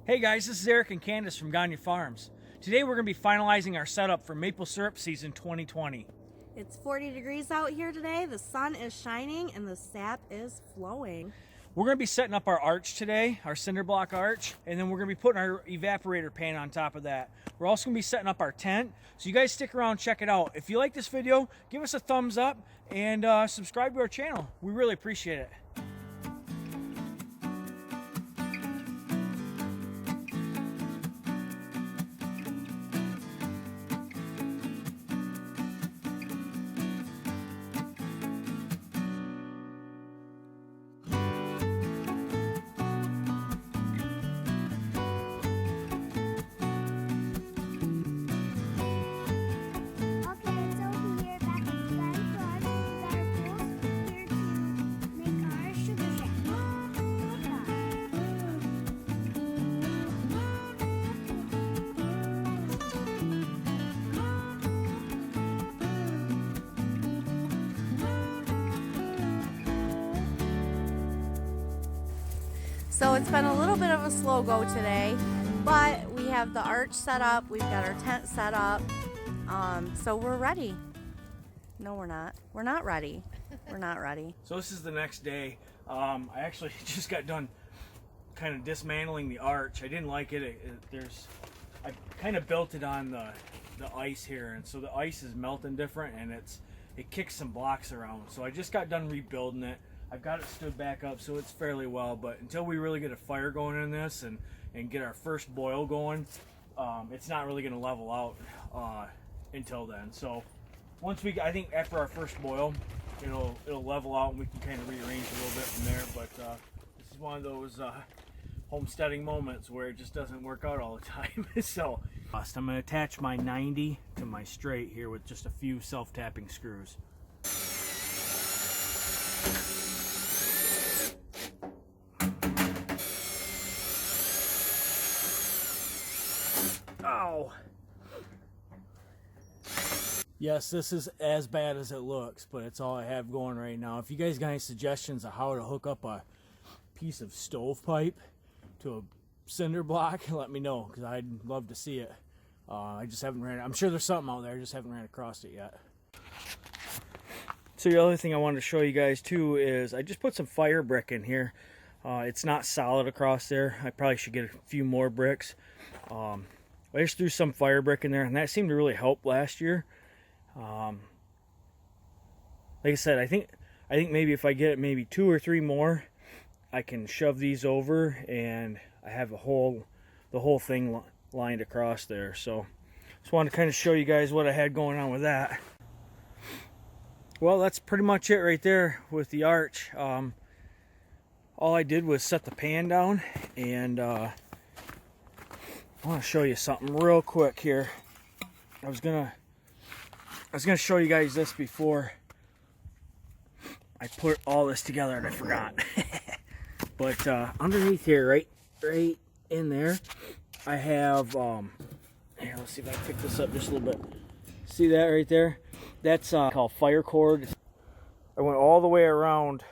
Hey guys, this is Eric and Candace from Gagne Farms. Today we're going to be finalizing our setup for maple syrup season 2020. It's 40 degrees out here today, the sun is shining, and the sap is flowing. We're going to be setting up our arch today, our cinder block arch, and then we're going to be putting our evaporator pan on top of that. We're also going to be setting up our tent, so you guys stick around and check it out. If you like this video, give us a thumbs up and subscribe to our channel. We really appreciate it. So it's been a little bit of a slow go today, but we have the arch set up, we've got our tent set up, so we're ready. No, we're not. We're not ready. We're not ready. So this is the next day. I actually just got done kind of dismantling the arch. I didn't like it. I kind of built it on the ice here, and so the ice is melting different, and it kicks some blocks around. So I just got done rebuilding it. I've got it stood back up, so it's fairly well, but until we really get a fire going in this and get our first boil going, it's not really going to level out until then. So I think after our first boil, it'll level out and we can kind of rearrange a little bit from there. But this is one of those homesteading moments where it just doesn't work out all the time. So I'm going to attach my 90 to my straight here with just a few self-tapping screws. Ow. Yes, this is as bad as it looks, but it's all I have going right now. If you guys got any suggestions of how to hook up a piece of stovepipe to a cinder block, let me know, because I'd love to see it. I just haven't ran it. I'm sure there's something out there, I just haven't ran across it yet. So the other thing I wanted to show you guys too is I just put some fire brick in here. It's not solid across there. I probably should get a few more bricks. I just threw some fire brick in there, and that seemed to really help last year. Like I said, I think maybe if I get maybe 2 or 3 more, I can shove these over, and I have the whole thing lined across there. So just wanted to kind of show you guys what I had going on with that. Well, that's pretty much it right there with the arch. All I did was set the pan down, and I want to show you something real quick here. I was gonna show you guys this before I put all this together, and I forgot. But underneath here, right in there, I have here. Let's see if I can pick this up just a little bit. See that right there? That's called fire cord. I went all the way around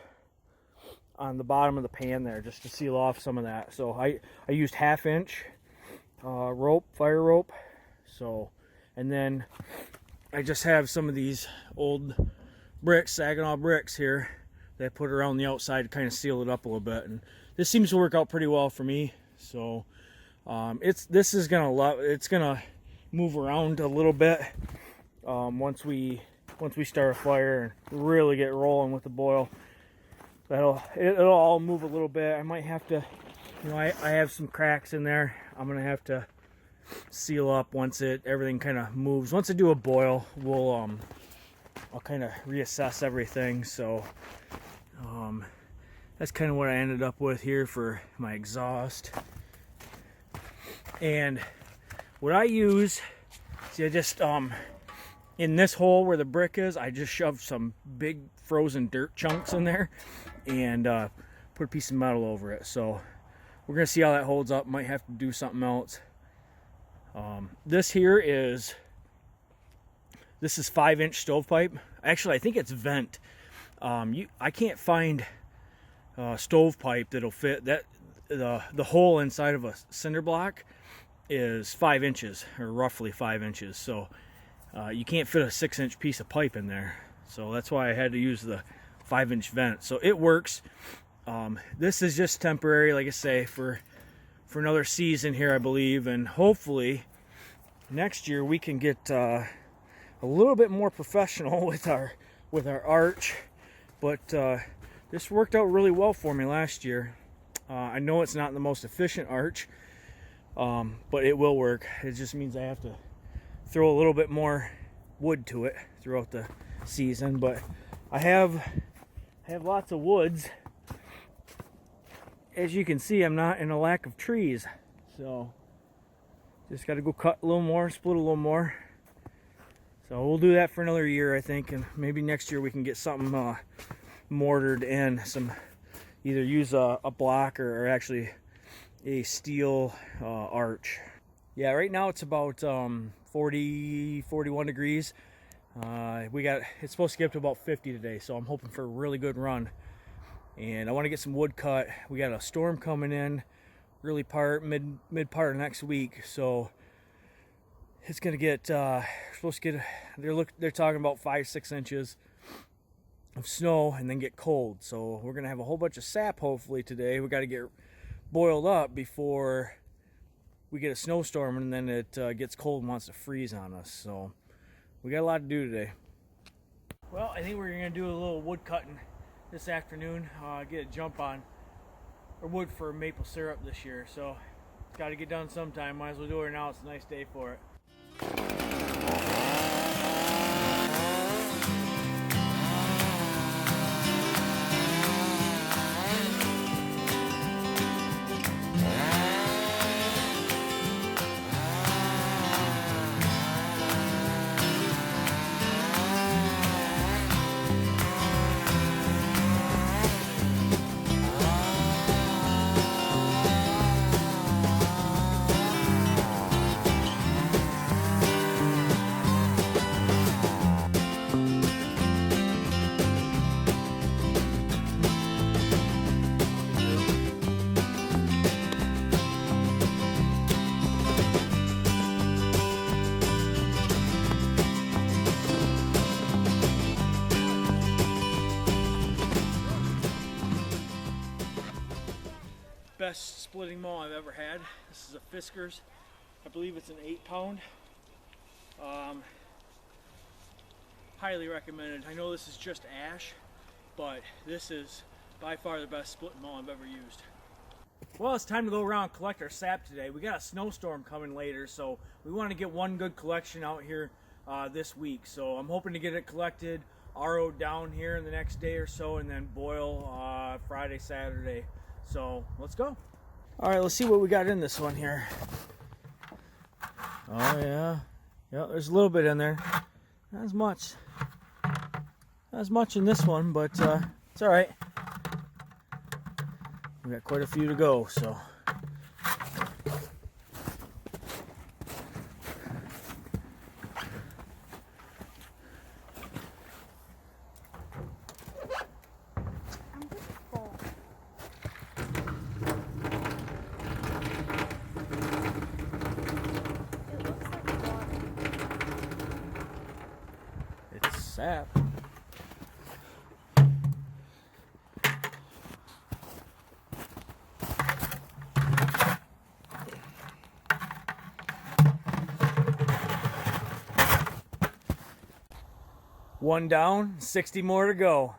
on the bottom of the pan there just to seal off some of that. So I used 1/2 inch rope, fire rope. So, and then I just have some of these old bricks, Saginaw bricks here, that I put around the outside to kind of seal it up a little bit, and this seems to work out pretty well for me. So it's gonna move around a little bit once we start a fire and really get rolling with the boil. It'll all move a little bit. I might have to, I have some cracks in there. I'm gonna have to seal up once everything kind of moves. Once I do a boil, I'll kind of reassess everything. So that's kind of what I ended up with here for my exhaust. And what I use, see, I just in this hole where the brick is, I just shoved some big frozen dirt chunks in there and put a piece of metal over it. So we're gonna see how that holds up. Might have to do something else. This is 5-inch stovepipe. Actually, I think it's vent. I can't find stovepipe that'll fit that. the hole inside of a cinder block is 5 inches, or roughly 5 inches. So you can't fit a 6-inch piece of pipe in there. So that's why I had to use the 5-inch vent. So it works. This is just temporary, like I say, for another season here, I believe, and hopefully next year we can get a little bit more professional with our arch. But this worked out really well for me last year. I know it's not the most efficient arch, but it will work. It just means I have to throw a little bit more wood to it throughout the season. But I have lots of woods. As you can see, I'm not in a lack of trees, so just got to go cut a little more, split a little more. So we'll do that for another year, I think, and maybe next year we can get something mortared in, either use a block or actually a steel arch. Yeah, right now it's about 40, 41 degrees. It's supposed to get up to about 50 today, so I'm hoping for a really good run. And I want to get some wood cut. We got a storm coming in mid part of next week, so it's gonna get supposed to get they're talking about 5-6 inches of snow and then get cold. So we're gonna have a whole bunch of sap hopefully today. We got to get boiled up before we get a snowstorm, and then it gets cold and wants to freeze on us. So we got a lot to do today. Well, I think we're gonna do a little wood cutting this afternoon, get a jump on our wood for maple syrup this year. So it's got to get done sometime. Might as well do it now. It's a nice day for it. Best splitting mow I've ever had. This is a Fisker's. I believe it's an 8-pound. Highly recommended. I know this is just ash, but this is by far the best splitting mow I've ever used. Well, it's time to go around and collect our sap today. We got a snowstorm coming later, so we want to get one good collection out here this week. So I'm hoping to get it collected, RO'd down here in the next day or so, and then boil Friday, Saturday. So let's go. All right, let's see what we got in this one here. Oh yeah, there's a little bit in there. Not as much in this one, but it's all right. We got quite a few to go, so. Sap. One down, 60 more to go.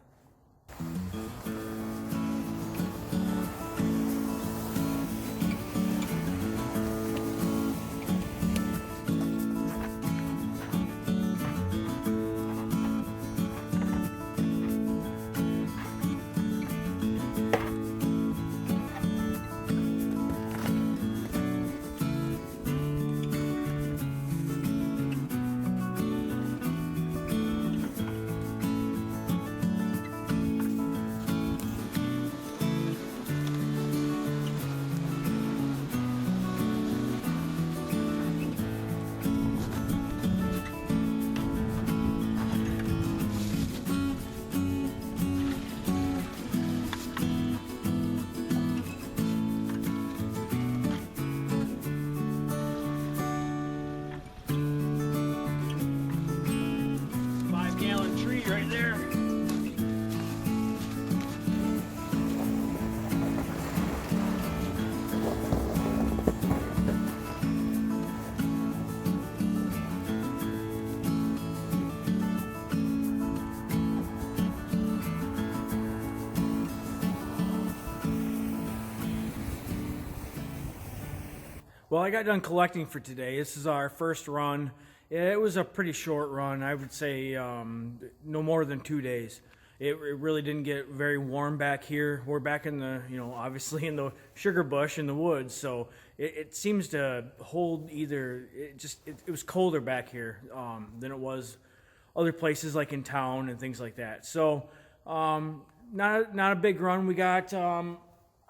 Well, I got done collecting for today. This is our first run. It was a pretty short run. I would say no more than 2 days. It really didn't get very warm back here. We're back in the, obviously in the sugar bush in the woods. So it seems to hold either, it was colder back here than it was other places like in town and things like that. So not a big run. We got,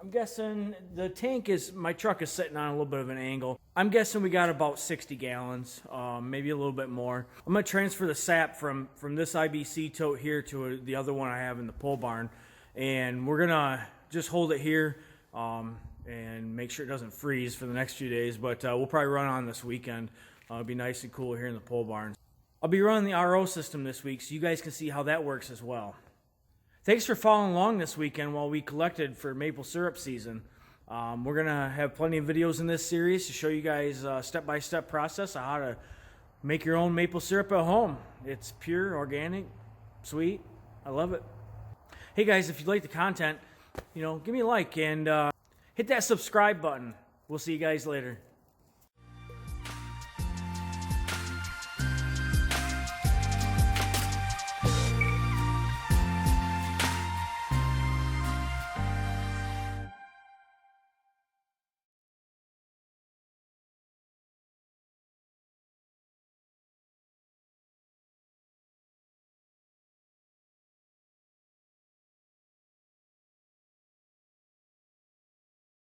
I'm guessing the tank my truck is sitting on a little bit of an angle. I'm guessing we got about 60 gallons, maybe a little bit more. I'm gonna transfer the sap from this IBC tote here to the other one I have in the pole barn. And we're gonna just hold it here and make sure it doesn't freeze for the next few days. But we'll probably run on this weekend. It'll be nice and cool here in the pole barn. I'll be running the RO system this week so you guys can see how that works as well. Thanks for following along this weekend while we collected for maple syrup season. We're going to have plenty of videos in this series to show you guys a step-by-step process of how to make your own maple syrup at home. It's pure, organic, sweet. I love it. Hey guys, if you like the content, give me a like and hit that subscribe button. We'll see you guys later.